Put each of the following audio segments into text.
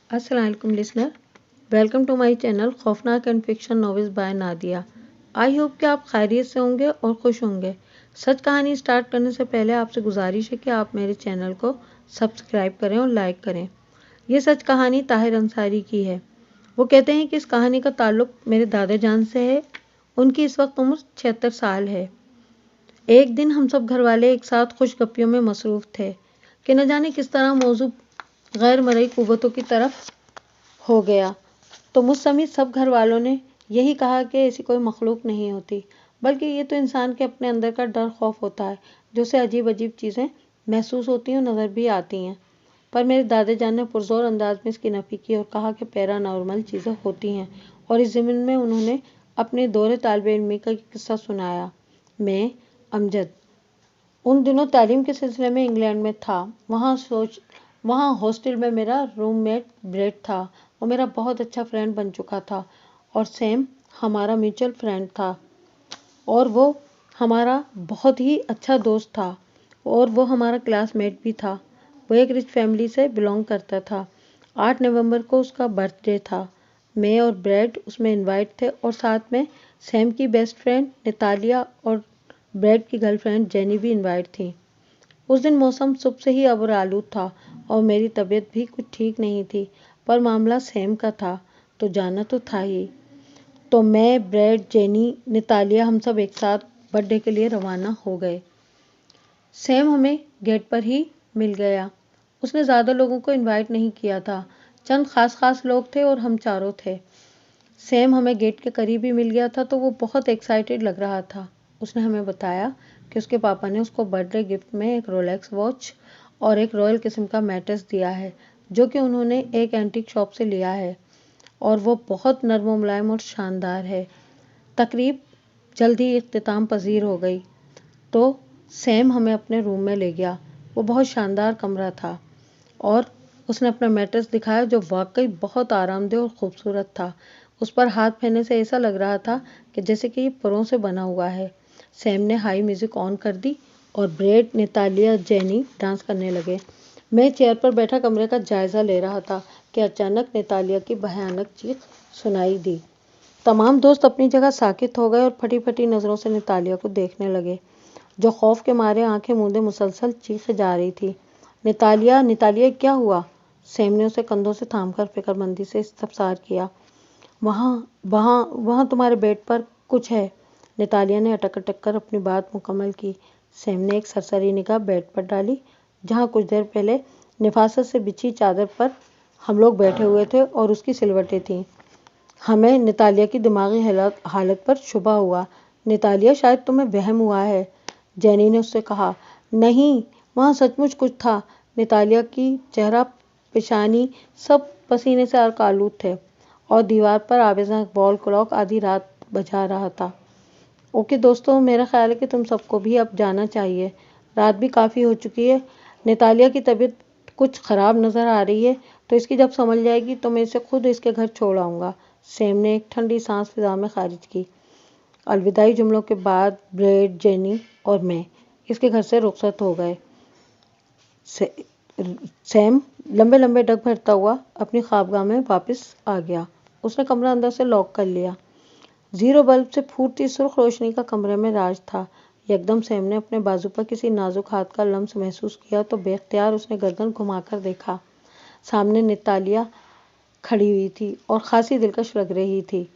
अस्सलाम वालेकुम listener, welcome to my channel खौफनाक and fiction novels by Nadia. I hope कि आप खैरियत से होंगे और खुश होंगे। सच कहानी स्टार्ट करने से पहले आपसे गुजारिश है कि आप मेरे चैनल को सब्सक्राइब करें और लाइक करें। ये सच कहानी ताहिर अंसारी की है। वो कहते हैं कि इस कहानी का ताल्लुक मेरे दादा जान से है। उनकी इस वक्त उम्र 76 साल है। एक दिन हम सब घर वाले एक साथ खुशगपियों में मसरूफ़ थे कि न जाने किस तरह मौजू गैर मरई कुव्वतों की तरफ हो गया। तो मुझ समेत सब घर वालों ने यही कहा कि ऐसी कोई मखलूक नहीं होती, बल्कि ये तो इंसान के अपने अंदर का डर खौफ होता है, जो उसे अजीब अजीब चीज़ें महसूस होती हैं और नज़र भी आती हैं। पर मेरे दादा जान ने पुरजोर अंदाज में इसकी नफ़ी की और कहा कि पैरानॉर्मल चीज़ें होती हैं, और इस ज़मीन में उन्होंने अपने दौरे तालिब इल्मी का किस्सा सुनाया। मैं अमजद उन दिनों तालीम के सिलसिले में इंग्लैंड में था। वहाँ हॉस्टल में मेरा रूममेट ब्रेड था। वो मेरा बहुत अच्छा फ्रेंड बन चुका था, और सैम हमारा म्यूचुअल फ्रेंड था, और वो हमारा बहुत ही अच्छा दोस्त था, और वो हमारा क्लासमेट भी था। वो एक रिच फैमिली से बिलोंग करता था। 8 नवंबर को उसका बर्थडे था। मैं और ब्रेड उसमें इनवाइट थे, और साथ में सैम की बेस्ट फ्रेंड नितालिया और ब्रेड की गर्लफ्रेंड जेनी भी इनवाइट थी। उस दिन मौसम सुबह से ही अब्र आलूद था और मेरी तबीयत भी कुछ ठीक नहीं थी, पर मामला सैम का था तो जाना तो था ही। तो मैं, ब्रेड, जेनी, नितालिया हम सब एक साथ बर्थडे के लिए रवाना हो गए। सैम हमें गेट पर ही मिल गया। उसने ज़्यादा लोगों को इनवाइट नहीं किया था, चंद खास लोग थे और हम चारों थे। सैम हमें गेट के करीब ही मिल गया था तो वो बहुत एक्साइटेड लग रहा था। उसने हमें बताया कि उसके पापा ने उसको बर्थडे गिफ्ट में एक रोलेक्स वॉच और एक रॉयल किस्म का मैट्रेस दिया है, जो कि उन्होंने एक एंटीक शॉप से लिया है, और वो बहुत नर्म व मुलायम और शानदार है। तकरीब जल्द ही इख्तिताम पजीर हो गई तो सैम हमें अपने रूम में ले गया। वो बहुत शानदार कमरा था, और उसने अपना मैट्रेस दिखाया जो वाकई बहुत आरामदेह और खूबसूरत था। उस पर हाथ फेरने से ऐसा लग रहा था कि जैसे कि ये पुरों से बना हुआ है। सैम ने हाई म्यूजिक ऑन कर दी और ब्रेड, नितालिया, जेनी डांस करने लगे। मैं चेयर पर बैठा कमरे का जायजा ले रहा था कि अचानक नितालिया की भयानक चीख सुनाई दी। तमाम दोस्त अपनी जगह साकित हो गए और फटी फटी नज़रों से नितालिया को देखने लगे, जो खौफ के मारे आंखें मूंदे मुसलसल चीखे जा रही थी। नितालिया, नितालिया, क्या हुआ? सैम ने उसे कंधों से थामकर फिक्रमंदी से इस्तफसार किया। वहाँ वहाँ वहाँ तुम्हारे बेड पर कुछ है। नितालिया ने अटक अटक कर अपनी बात मुकम्मल की। सैम ने एक सरसरी निगाह बेड पर डाली, जहाँ कुछ देर पहले निफासत से बिछी चादर पर हम लोग बैठे हुए थे और उसकी सिलवटें थीं। हमें नितालिया की दिमागी हालत पर शुबा हुआ। नितालिया, शायद तुम्हें वहम हुआ है, जेनी ने उससे कहा। नहीं, वहाँ सचमुच कुछ था। नितालिया की चेहरा, पेशानी सब पसीने से आलूद थे, और दीवार पर आवेज़ा वॉल क्लॉक आधी रात बजा रहा था। ओके दोस्तों, मेरा ख्याल है कि तुम सबको भी अब जाना चाहिए। रात भी काफ़ी हो चुकी है। नितालिया की तबीयत कुछ ख़राब नज़र आ रही है, तो इसकी जब समझ जाएगी तो मैं इसे खुद इसके घर छोड़ आऊँगा। सैम ने एक ठंडी सांस फिजा में खारिज की। अलविदाई जुमलों के बाद ब्रेड, जेनी और मैं इसके घर से रुखसत हो गए। सैम लंबे लंबे डग भरता हुआ अपनी ख्वाबगाह में वापस आ गया। उसने कमरा अंदर से लॉक कर लिया। 0 बल्ब से फूटती सुर्ख रोशनी का कमरे में राज था। यकदम सैम ने अपने बाजू पर किसी नाजुक हाथ का लम्स महसूस किया तो बेख्तियार उसने गर्दन घुमाकर देखा। सामने नितालिया खड़ी हुई थी और खासी दिलकश लग रही थी।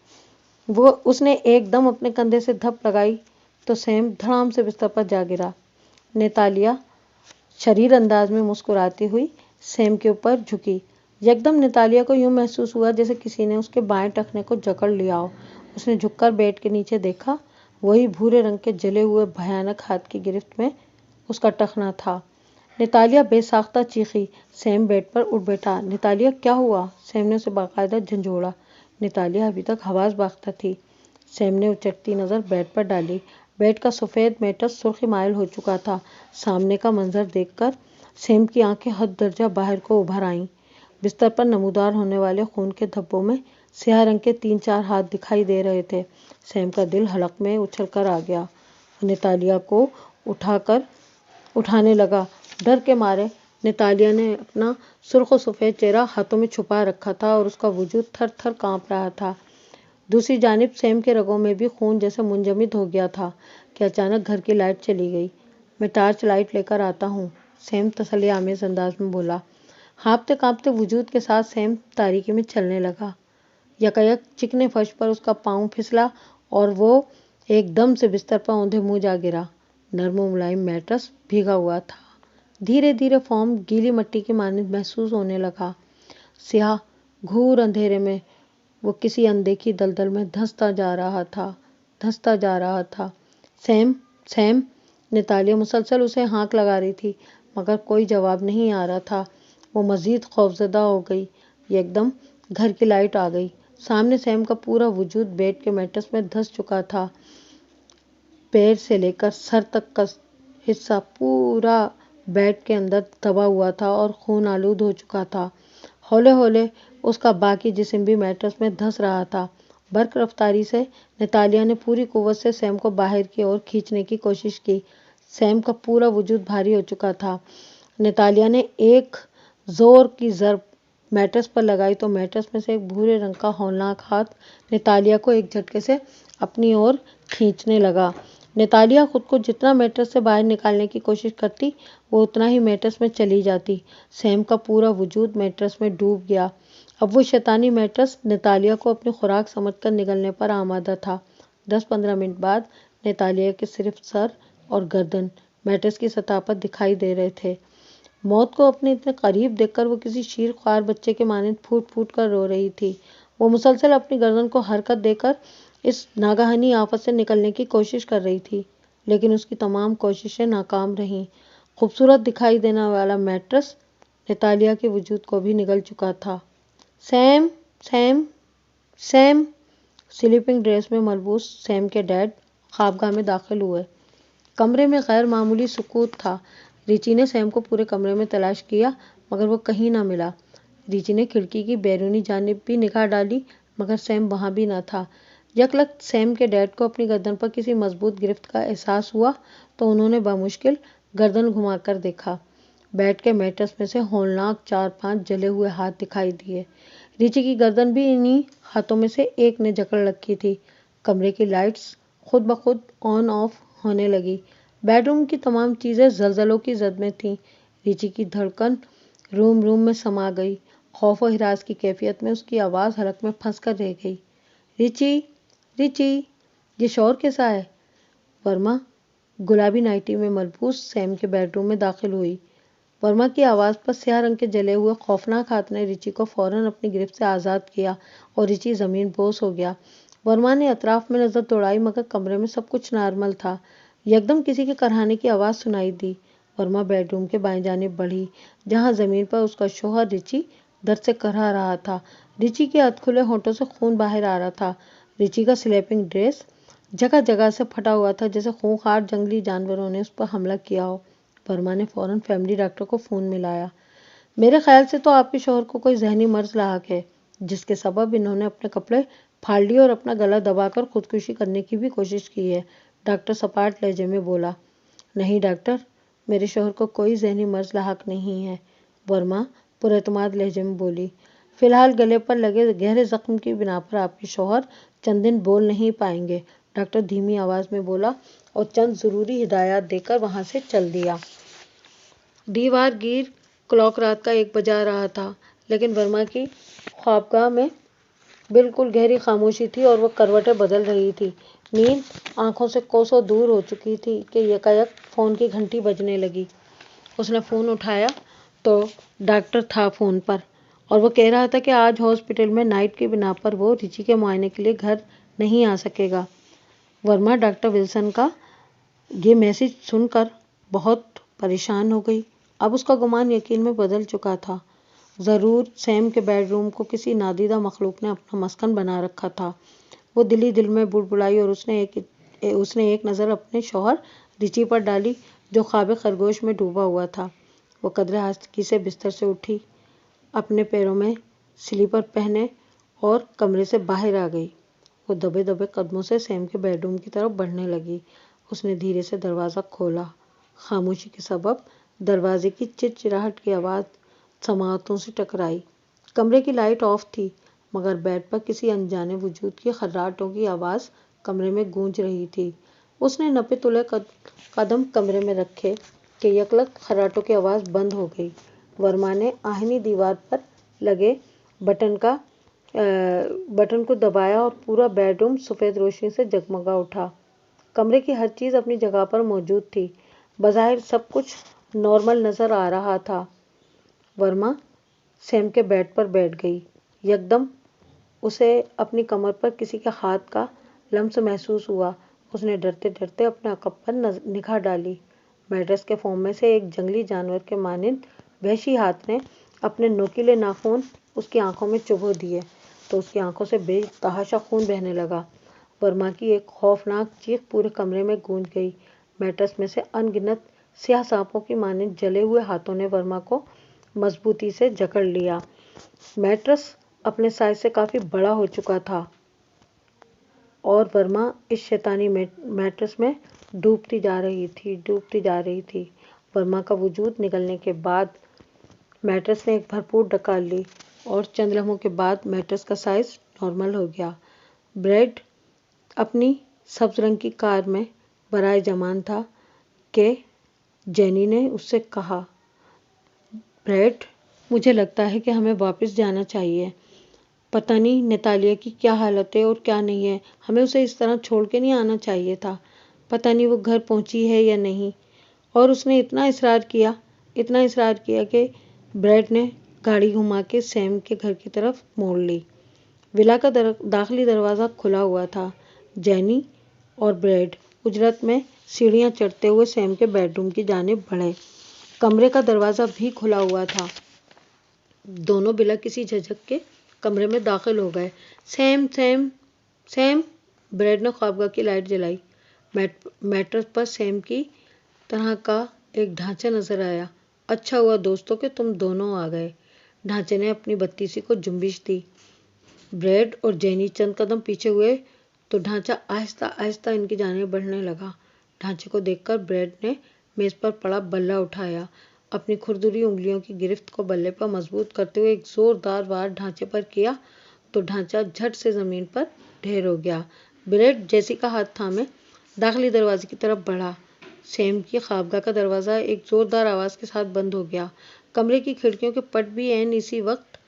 उसने एकदम अपने कंधे से धप लगाई तो सैम धड़ाम से बिस्तर पर जा गिरा। नितालिया शरीर अंदाज में मुस्कुराती हुई सैम के ऊपर झुकी। यकदम नितालिया को यूं महसूस हुआ जैसे किसी ने उसके बाएं टखने को जकड़ लिया हो। उसने झुककर बेड के नीचे देखा। वही भूरे रंग के जले हुए भयानक हाथ की गिरफ्त में उसका टखना था। नितालिया बेसाख्ता चीखी। सैम बेड पर उठ बैठा। नितालिया, क्या हुआ? सैम ने उसे बाकायदा झंझोड़ा। नितालिया अभी तक हवास बाख्ता थी। सैम ने उचटती नज़र बेड पर डाली। बेड का सफ़ेद मेटस सुर्खी माइल हो चुका था। सामने का मंजर देखकर सैम की आंखें हद दर्जा बाहर को उभर आईं। बिस्तर पर नमूदार होने वाले खून के धब्बों में स्याह रंग के 3-4 हाथ दिखाई दे रहे थे। सैम का दिल हलक में उछल कर आ गया। नितालिया को उठाने लगा। डर के मारे نتالیہ نے اپنا سرخ و سفید چہرہ ہاتھوں میں چھپا رکھا تھا اور اس کا وجود تھر تھر کانپ رہا تھا۔ دوسری جانب سیم کے رگوں میں بھی خون جیسے منجمد ہو گیا تھا کہ اچانک گھر کی لائٹ چلی گئی۔ میں ٹارچ لائٹ لے کر آتا ہوں، سیم تسلی آمیز انداز میں بولا۔ ہانپتے کانپتے وجود کے ساتھ سیم تاریکی میں چلنے لگا۔ یکایک چکنے فرش پر اس کا پاؤں پھسلا اور وہ ایک دم سے بستر پر اوندھے منہ جا گرا۔ نرم و ملائم میٹرس بھیگا ہوا تھا۔ دھیرے دھیرے فارم گیلی مٹی کی مانند محسوس ہونے لگا۔ سیاہ گھور اندھیرے میں وہ کسی اندیکھی دلدل میں دھنستا جا رہا تھا۔ Same, same! نتالیہ مسلسل اسے ہانک لگا رہی تھی مگر کوئی جواب نہیں آ رہا تھا۔ وہ مزید خوفزدہ ہو گئی۔ یکدم گھر کی لائٹ آ گئی۔ سامنے سیم کا پورا وجود بیڈ کے میٹرس میں دھنس چکا تھا۔ پیر سے لے کر سر تک کا حصہ پورا بیڈ کے اندر دبا ہوا تھا اور خون آلود ہو چکا تھا۔ ہولے ہولے اس کا باقی جسم بھی میٹرس میں دھنس رہا تھا۔ برق رفتاری سے نتالیہ نے پوری قوت سے سیم کو باہر کی اور کھینچنے کی کوشش کی۔ سیم کا پورا وجود بھاری ہو چکا تھا۔ نتالیہ نے ایک زور کی ضرب میٹرس پر لگائی تو میٹرس میں سے ایک بھورے رنگ کا ہولناک ہاتھ نتالیہ کو ایک جھٹکے سے اپنی اور کھینچنے لگا۔ نتالیہ خود کو جتنا میٹرس سے باہر نکالنے کی کوشش کرتی وہ اتنا ہی میٹرس میں چلی جاتی۔ سیم کا پورا وجود میٹرس میں ڈوب گیا۔ اب وہ شیطانی میٹرس نتالیہ کو اپنی خوراک سمجھ کر نگلنے پر آمادہ تھا۔ 10-15 منٹ بعد نتالیہ کے صرف سر اور گردن میٹرس کی سطح پر دکھائی دے رہے تھے۔ موت کو اپنے اتنے قریب دیکھ کر وہ کسی شیر خوار بچے کے مانند پھوٹ پھوٹ کر رو رہی تھی۔ وہ مسلسل اپنی گردن کو حرکت دے کر اس ناگہانی آفت سے نکلنے کی کوشش کر رہی تھی لیکن اس کی تمام کوششیں ناکام رہیں۔ خوبصورت دکھائی دینے والا میٹرس نتالیہ کے وجود کو بھی نگل چکا تھا۔ Same, same, same! Sleeping dress میں ملبوس سیم کے ڈیڈ خوابگاہ میں داخل ہوئے۔ کمرے میں غیر معمولی سکوت تھا۔ ریچی نے سیم کو پورے کمرے میں تلاش کیا مگر وہ کہیں نہ ملا۔ ریچی نے کھڑکی کی بیرونی جانب بھی نگاہ ڈالی مگر سیم وہاں بھی نہ تھا۔ یک لخت سیم کے ڈیڈ کو اپنی گردن پر کسی مضبوط گرفت کا احساس ہوا تو انہوں نے بمشکل گردن گھما کر دیکھا۔ بیڈ کے میٹرس میں سے ہولناک 4-5 جلے ہوئے ہاتھ دکھائی دیے۔ ریچی کی گردن بھی انہی ہاتھوں میں سے ایک نے جکڑ رکھی تھی۔ کمرے کی لائٹس خود بخود آن آف ہونے لگی۔ بیڈ روم کی تمام چیزیں زلزلوں کی زد میں تھیں۔ ریچی کی دھڑکن روم روم میں سما گئی۔ خوف و ہراس کی کیفیت میں اس کی آواز حلق میں پھنس کر رہ گئی۔ Ritchie, Ritchie! یہ شور کیسا ہے؟ ورما گلابی نائٹی میں ملبوس سیم کے بیڈ روم میں داخل ہوئی۔ ورما کی آواز پر سیاہ رنگ کے جلے ہوئے خوفناک ہاتھ نے ریچی کو فوراً اپنی گرفت سے آزاد کیا اور ریچی زمین بوس ہو گیا۔ ورما نے اطراف میں نظر دوڑائی مگر کمرے میں سب کچھ نارمل تھا۔ یکدم کسی کے کرہانے کی آواز سنائی دی۔ ورما بیڈ روم کے بائیں جانب بڑھی جہاں زمین پر اس کا شوہر ریچی درد سے کرہ رہا تھا۔ ریچی کے ادھ کھلے ہونٹوں سے خون باہر آ رہا تھا۔ ریچی کا سلیپنگ ڈریس جگہ جگہ سے پھٹا ہوا تھا جیسے خونخوار جنگلی جانوروں نے اس پر حملہ کیا ہو۔ ورما نے فوراً فیملی ڈاکٹر کو فون ملایا۔ میرے خیال سے تو آپ کے شوہر کو کوئی ذہنی مرض لاحق ہے جس کے سبب انہوں نے اپنے کپڑے پھاڑ لیے اور اپنا گلا دبا کر خودکشی کرنے کی بھی کوشش کی ہے، ڈاکٹر سپاٹ لہجے میں بولا۔ نہیں ڈاکٹر، میرے شوہر کو کوئی ذہنی مرض لاحق نہیں ہے، ورما پر اعتماد لہجے میں بولی۔ فی الحال گلے پر لگے گہرے زخم کی بنا پر آپ کے شوہر چند دن بول نہیں پائیں گے، ڈاکٹر دھیمی آواز میں بولا اور چند ضروری ہدایات دے کر وہاں سے چل دیا۔ دیوار گیر کلاک رات کا 1 بجا رہا تھا لیکن ورما کی خوابگاہ میں بالکل گہری خاموشی تھی اور وہ کروٹیں بدل رہی تھی۔ نیند آنکھوں سے کوسوں دور ہو چکی تھی کہ یکایک فون کی گھنٹی بجنے لگی۔ اس نے فون اٹھایا تو ڈاکٹر تھا فون پر اور وہ کہہ رہا تھا کہ آج ہاسپٹل میں نائٹ کی بنا پر وہ ریچی کے معائنے کے لیے گھر نہیں آ سکے گا۔ ورما ڈاکٹر ولسن کا یہ میسج سن کر بہت پریشان ہو گئی۔ اب اس کا گمان یقین میں بدل چکا تھا۔ ضرور سیم کے بیڈ روم کو کسی نادیدہ مخلوق نے اپنا مسکن بنا رکھا تھا۔ وہ دل ہی دل میں بڑبڑائی اور اس نے ایک نظر اپنے شوہر ریچی پر ڈالی جو خواب خرگوش میں ڈوبا ہوا تھا۔ وہ قدرے آہستگی سے بستر سے اٹھی، اپنے پیروں میں سلیپر پہنے اور کمرے سے باہر آ گئی۔ وہ دبے دبے قدموں سے سیم کے بیڈ روم کی طرف بڑھنے لگی۔ اس نے دھیرے سے دروازہ کھولا۔ خاموشی کے سبب दरवाजे की चिड़चिड़ाहट की आवाज़ समातों से टकराई। कमरे की लाइट ऑफ थी, मगर बेड पर किसी अनजाने वजूद की खर्राटों की आवाज़ कमरे में गूंज रही थी। उसने नपे तुले कदम कमरे में रखे कि यकलक खर्राटों की आवाज़ बंद हो गई। वर्मा ने आहनी दीवार पर लगे बटन को दबाया और पूरा बेडरूम सफ़ेद रोशनी से जगमगा उठा। कमरे की हर चीज़ अपनी जगह पर मौजूद थी। बज़ाहिर सब कुछ नॉर्मल नज़र आ रहा था। वर्मा सैम के बेड पर बैठ गई। यकदम उसे अपनी कमर पर किसी के हाथ का लम्स महसूस हुआ। उसने डरते डरते अपने अकब पर निगाह डाली। मैट्रेस के फोम में से एक जंगली जानवर के मानिंद वहशी हाथ ने अपने नोकीले नाखून उसकी आंखों में चुभो दिए तो उसकी आंखों से बेतहाशा खून बहने लगा। वर्मा की एक खौफनाक चीख पूरे कमरे में गूंज गई। मैट्रेस में से अनगिनत स्याह सांपों की मानिंद जले हुए हाथों ने वर्मा को मजबूती से जकड़ लिया। मैट्रेस अपने साइज से काफ़ी बड़ा हो चुका था और वर्मा इस शैतानी मैट्रेस में डूबती जा रही थी। वर्मा का वजूद निकलने के बाद मैट्रेस ने एक भरपूर डकार ली और चंद लम्हों के बाद मैट्रेस का साइज नॉर्मल हो गया। ब्रेड अपनी सब्ज रंग की कार में बराए जमान था कि जेनी ने उससे कहा, ब्रेड, मुझे लगता है कि हमें वापस जाना चाहिए। पता नहीं नतालिया की क्या हालत है और क्या नहीं है। हमें उसे इस तरह छोड़ के नहीं आना चाहिए था। पता नहीं वो घर पहुंची है या नहीं। और उसने इतना इसरार किया कि ब्रेड ने गाड़ी घुमा के सैम के घर की तरफ मोड़ ली। विला का दाखिली दरवाज़ा खुला हुआ था। जेनी और ब्रेड उजरत में सीढ़ियाँ चढ़ते हुए सैम के बेडरूम की जानिब बढ़े। कमरे का दरवाज़ा भी खुला हुआ था। दोनों बिला किसी झिझक के कमरे में दाखिल हो गए। सैम सैम सैम, ब्रेड ने ख्वाबगह की लाइट जलाई। मैट्रेस पर सैम की तरह का एक ढांचा नजर आया। अच्छा हुआ दोस्तों कि तुम दोनों आ गए। ढांचे ने अपनी बत्तीसी को जुम्बिश दी। ब्रेड और जेनी चंद कदम पीछे हुए तो ढांचा आहिस्ता आहिस्ता इनकी जानिब बढ़ने लगा। ढांचे को देखकर ब्रेड ने मेज पर पड़ा बल्ला उठाया। अपनी खुरदुरी उंगलियों की गिरफ्त को बल्ले पर मजबूत करते हुए एक जोरदार वार ढांचे पर किया तो ढांचा झट से जमीन पर ढेर हो गया। ब्रेड जेसी का हाथ थामे दाखिली दरवाजे की तरफ बढ़ा। सैम की ख्वाबगाह का दरवाज़ा एक जोरदार आवाज़ के साथ बंद हो गया। कमरे की खिड़कियों के पट भी ऐन इसी वक्त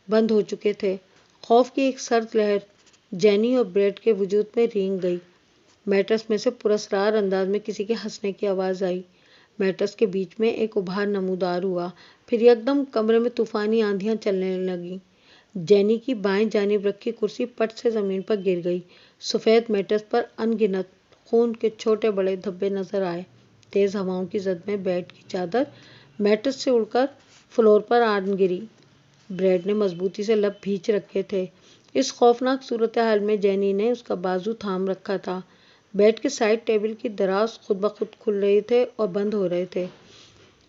बंद हो चुके थे। खौफ की एक सर्द लहर जेनी और ब्रेड के वजूद में रेंग गई। मैट्रेस में से पुरस्कार अंदाज में किसी के हंसने की आवाज़ आई। मैट्रेस के बीच में एक उभार नमूदार हुआ। फिर एकदम कमरे में तूफानी आंधियां चलने लगीं। जेनी की बाएं जानिब रखी कुर्सी पट से ज़मीन पर गिर गई। सफ़ेद मैट्रेस पर अनगिनत खून के छोटे बड़े धब्बे नजर आए। तेज़ हवाओं की जद में बेड की चादर मैट्रेस से उड़कर फ्लोर पर आन गिरी। ब्रेड ने मजबूती से लब भींच रखे थे। इस खौफनाक सूरत हाल में जेनी ने उसका बाजू थाम रखा था। बेड के साइड टेबल की दराज खुद ब खुद खुल रहे थे और बंद हो रहे थे।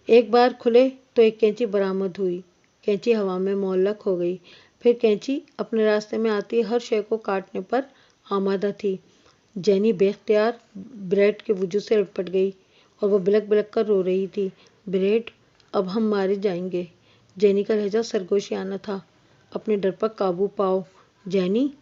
एक बार खुले तो एक कैंची बरामद हुई। कैंची हवा में मुअल्लक हो गई। फिर कैंची अपने रास्ते में आती हर शय को काटने पर आमादा थी। जेनी बेख्तियार ब्रेड के वजूद से लिपट गई और वो बिलक बिलक कर रो रही थी। ब्रेड, अब हम मारे जाएंगे। जेनी का लहजा सरगोशियाना था। अपने डर पर काबू पाओ जेनी,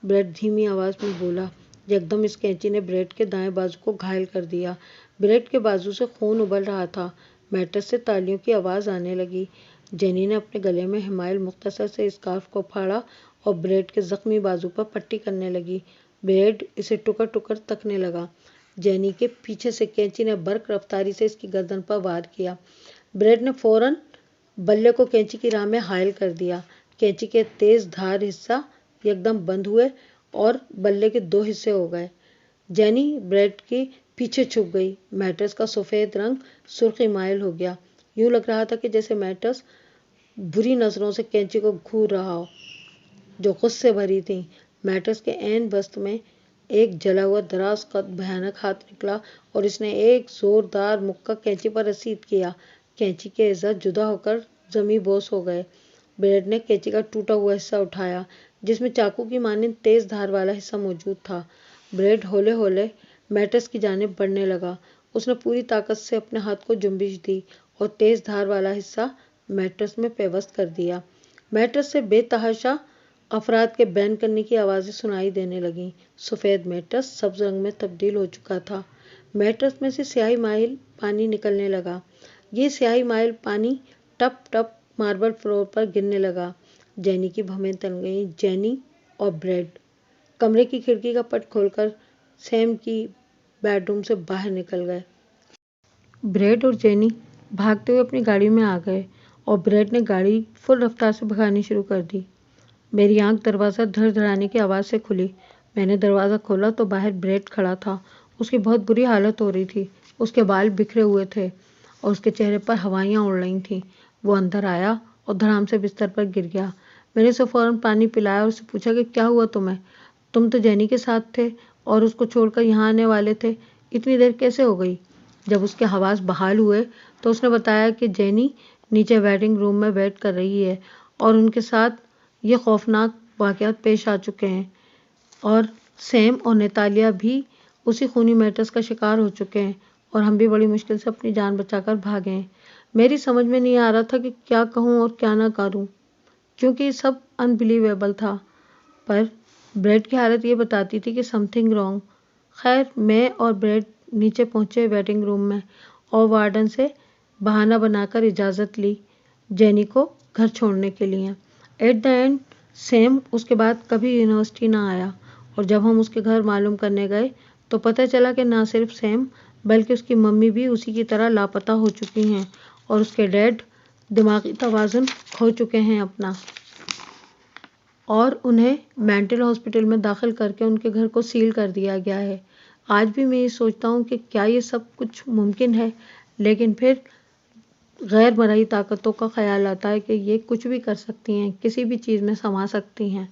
ब्रेड धीमी आवाज़ में बोला। एकदम इस कैंची ने ब्रेड के दाएं बाजू को घायल कर दिया। ब्रेड के बाजू से खून उबल रहा था। मैट्रेस से तालियों की आवाज़ आने लगी। जेनी ने अपने गले में हिमायल मुख्तसर से स्कार्फ को फाड़ा और ब्रेड के जख्मी बाजू पर पट्टी करने लगी। ब्रेड इसे टुकर टुकर तकने लगा। जेनी के पीछे से कैंची ने बर्क रफ्तारी से इसकी गर्दन पर वार किया। ब्रेड ने फौरन बल्ले को कैंची की राह में हायल कर दिया। कैंची के तेज धार हिस्सा एकदम बंद हुए और बल्ले के दो हिस्से हो गए। जेनी ब्रेड के पीछे छुप गई। मैट्रेस का सफ़ेद रंग सुर्खी माइल हो गया। यूं लग रहा था कि जैसे मैट्रेस बुरी नज़रों से कैंची को घूर रहा हो, जो गुस्से भरी थी। मैट्रेस के ऐन वस्त में एक जला हुआ दराज कद भयानक हाथ निकला और इसने एक जोरदार मुक्का कैंची पर रसीद किया। कैंची के एज़ा जुदा होकर जमी बोस हो गए। ब्रेड ने कैंची का टूटा हुआ हिस्सा उठाया, जिसमें चाकू की मानिंद तेज धार वाला हिस्सा मौजूद था। ब्रेड होले होले मैट्रेस की जानिब बढ़ने लगा। उसने पूरी ताकत से अपने हाथ को जुम्बिश दी اور تیز دھار والا حصہ میٹرس میں پیوست کر دیا۔ میٹرس سے بے تحاشا افراد کے بین کرنے کی آوازیں سنائی دینے لگیں۔ سفید میٹرس سبز رنگ میں تبدیل ہو چکا تھا۔ میٹرس میں سے سیاہی مائل پانی نکلنے لگا۔ یہ سیاہی مائل پانی ٹپ ٹپ ماربل فلور پر گرنے لگا۔ جینی کی بھویں تن گئیں۔ جینی اور بریڈ کمرے کی کھڑکی کا پٹ کھول کر سیم کی بیڈ روم سے باہر نکل گئے۔ بریڈ اور جینی بھاگتے ہوئے اپنی گاڑی میں آ گئے اور بریڈ نے گاڑی فل رفتار سے بھگانی شروع کر دی۔ میری آنکھ دروازہ دھڑ دھڑانے کی آواز سے کھلی۔ میں نے دروازہ کھولا تو باہر بریڈ کھڑا تھا۔ اس کی بہت بری حالت ہو رہی تھی۔ اس کے بال بکھرے ہوئے تھے اور اس کے چہرے پر ہوائیاں اڑ رہی تھیں۔ وہ اندر آیا اور دھڑام سے بستر پر گر گیا۔ میں نے اسے فوراً پانی پلایا اور اسے پوچھا کہ کیا ہوا تمہیں؟ تم تو جینی کے ساتھ تھے اور اس کو چھوڑ کر یہاں آنے والے تھے، اتنی دیر کیسے ہو گئی؟ جب اس کے حواس بحال ہوئے تو اس نے بتایا کہ جینی نیچے ویٹنگ روم میں ویٹ کر رہی ہے اور ان کے ساتھ یہ خوفناک واقعات پیش آ چکے ہیں اور سیم اور نتالیا بھی اسی خونی میٹرس کا شکار ہو چکے ہیں اور ہم بھی بڑی مشکل سے اپنی جان بچا کر بھاگے ہیں۔ میری سمجھ میں نہیں آ رہا تھا کہ کیا کہوں اور کیا نہ کروں کیونکہ یہ سب انبلیویبل تھا، پر بریڈ کی حالت یہ بتاتی تھی کہ سم تھنگ رانگ۔ خیر میں اور بریڈ نیچے پہنچے ویٹنگ روم میں اور وارڈن سے بہانہ بنا کر اجازت لی جینی کو گھر چھوڑنے کے لیے۔ ایٹ دا اینڈ سیم اس کے بعد کبھی یونیورسٹی نہ آیا اور جب ہم اس کے گھر معلوم کرنے گئے تو پتہ چلا کہ نہ صرف سیم بلکہ اس کی ممی بھی اسی کی طرح لاپتہ ہو چکی ہیں اور اس کے ڈیڈ دماغی توازن کھو چکے ہیں اپنا، اور انہیں مینٹل ہاسپٹل میں داخل کر کے ان کے گھر کو سیل کر دیا گیا ہے۔ آج بھی میں یہ سوچتا ہوں کہ کیا یہ سب کچھ ممکن ہے، لیکن پھر غیر مرئی طاقتوں کا خیال آتا ہے کہ یہ کچھ بھی کر سکتی ہیں، کسی بھی چیز میں سما سکتی ہیں۔